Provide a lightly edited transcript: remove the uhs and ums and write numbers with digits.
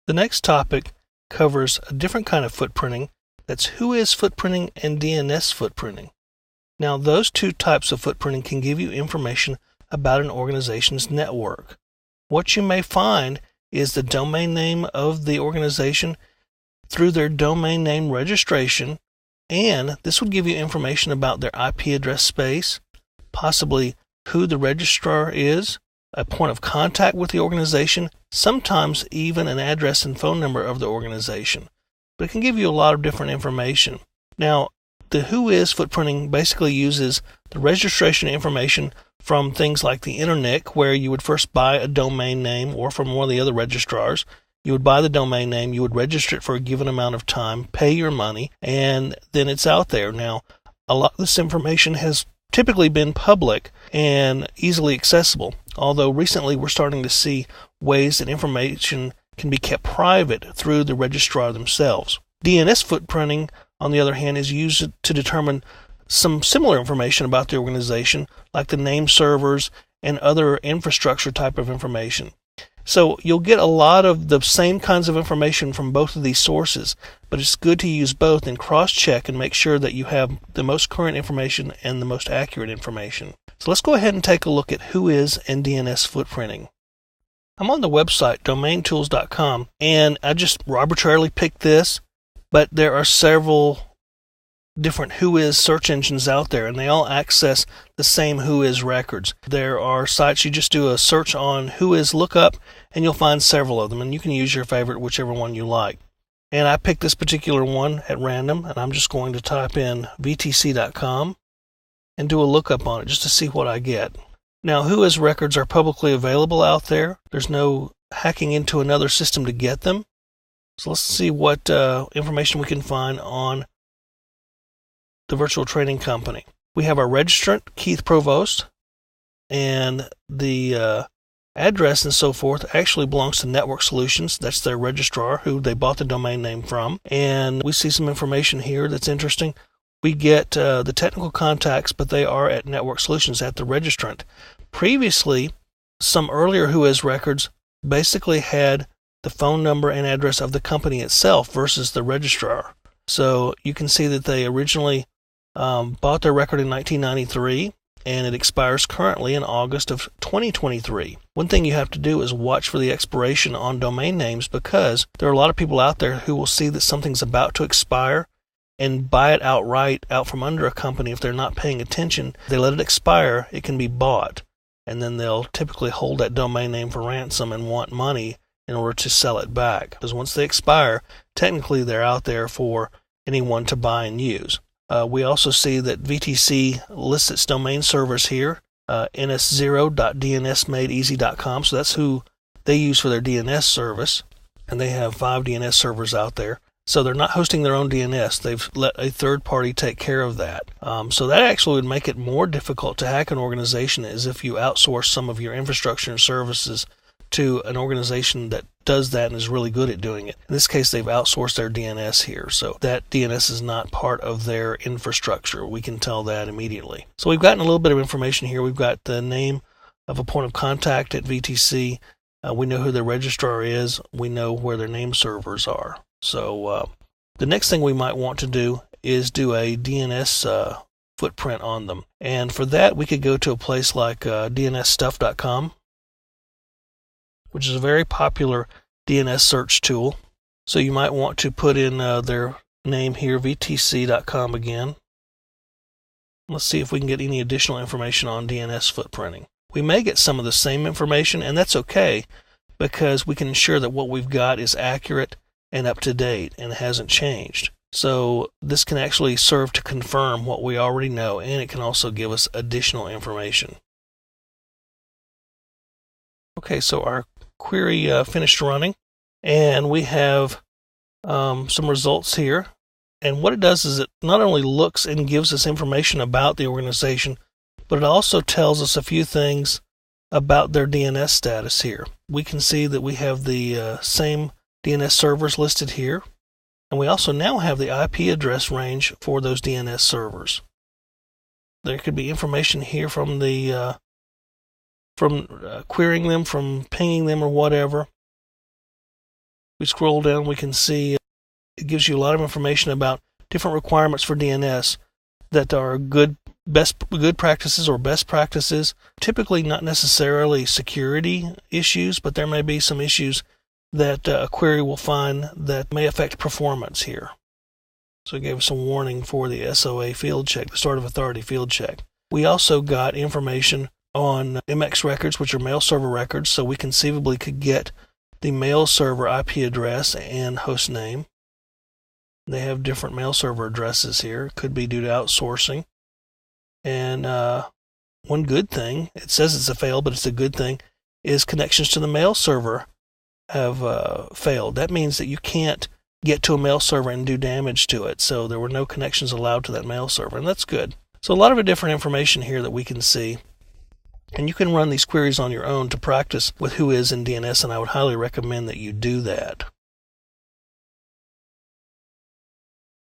The next topic covers a different kind of footprinting. That's WHOIS footprinting and DNS footprinting. Now, those two types of footprinting can give you information about an organization's network. What you may find is the domain name of the organization through their domain name registration, and this would give you information about their IP address space, possibly who the registrar is, a point of contact with the organization, sometimes even an address and phone number of the organization. But it can give you a lot of different information. Now, the WHOIS footprinting basically uses the registration information from things like the internet, where you would first buy a domain name, or from one of the other registrars. You would buy the domain name, you would register it for a given amount of time, pay your money, and then it's out there. Now, a lot of this information has typically been public and easily accessible, although recently we're starting to see ways that information can be kept private through the registrar themselves. DNS footprinting, on the other hand, is used to determine some similar information about the organization, like the name servers and other infrastructure type of information. So you'll get a lot of the same kinds of information from both of these sources, but it's good to use both and cross-check and make sure that you have the most current information and the most accurate information. So let's go ahead and take a look at WHOIS and DNS footprinting. I'm on the website domaintools.com, and I just arbitrarily picked this, but there are several different WHOIS search engines out there, and they all access the same WHOIS records. There are sites you just do a search on WHOIS lookup, and you'll find several of them, and you can use your favorite, whichever one you like. And I picked this particular one at random, and I'm just going to type in vtc.com and do a lookup on it just to see what I get. Now, WHOIS records are publicly available out there. There's no hacking into another system to get them. So let's see what information we can find on the virtual training company. We have our registrant, Keith Provost, and the address and so forth actually belongs to Network Solutions. That's their registrar who they bought the domain name from. And we see some information here that's interesting. We get the technical contacts, but they are at Network Solutions, at the registrant. Previously, some earlier WHOIS records basically had the phone number and address of the company itself versus the registrar. So you can see that they originally bought their record in 1993, and it expires currently in August of 2023. One thing you have to do is watch for the expiration on domain names, because there are a lot of people out there who will see that something's about to expire and buy it outright out from under a company. If they're not paying attention, they let it expire, it can be bought, and then they'll typically hold that domain name for ransom and want money in order to sell it back. Because once they expire, technically they're out there for anyone to buy and use. We also see that VTC lists its domain servers here, ns0.dnsmadeeasy.com, so that's who they use for their DNS service, and they have 5 DNS servers out there. So they're not hosting their own DNS. They've let a third party take care of that. So that actually would make it more difficult to hack an organization, as if you outsource some of your infrastructure and services to an organization that does that and is really good at doing it. In this case, they've outsourced their DNS here, so that DNS is not part of their infrastructure. We can tell that immediately. So we've gotten a little bit of information here. We've got the name of a point of contact at VTC. We know who their registrar is. We know where their name servers are. So the next thing we might want to do is do a DNS footprint on them. And for that, we could go to a place like dnsstuff.com, which is a very popular DNS search tool. So you might want to put in their name here, vtc.com again. Let's see if we can get any additional information on DNS footprinting. We may get some of the same information, and that's okay, because we can ensure that what we've got is accurate and up to date and hasn't changed. So this can actually serve to confirm what we already know, and it can also give us additional information. Okay, so our query finished running, and we have some results here. And what it does is it not only looks and gives us information about the organization, but it also tells us a few things about their DNS status here. We can see that we have the same DNS servers listed here, and we also now have the IP address range for those DNS servers. There could be information here from the querying them, from pinging them or whatever. We scroll down, we can see it gives you a lot of information about different requirements for DNS that are good practices or best practices. Typically not necessarily security issues, but there may be some issues that a query will find that may affect performance here. So it gave us a warning for the SOA field check, the start of authority field check. We also got information on MX records, which are mail server records, so we conceivably could get the mail server IP address and host name. They have different mail server addresses here. Could be due to outsourcing. And one good thing, it says it's a fail, but it's a good thing, is connections to the mail server have failed. That means that you can't get to a mail server and do damage to it. So there were no connections allowed to that mail server, and that's good. So a lot of different information here that we can see. And you can run these queries on your own to practice with WHOIS and DNS, and I would highly recommend that you do that.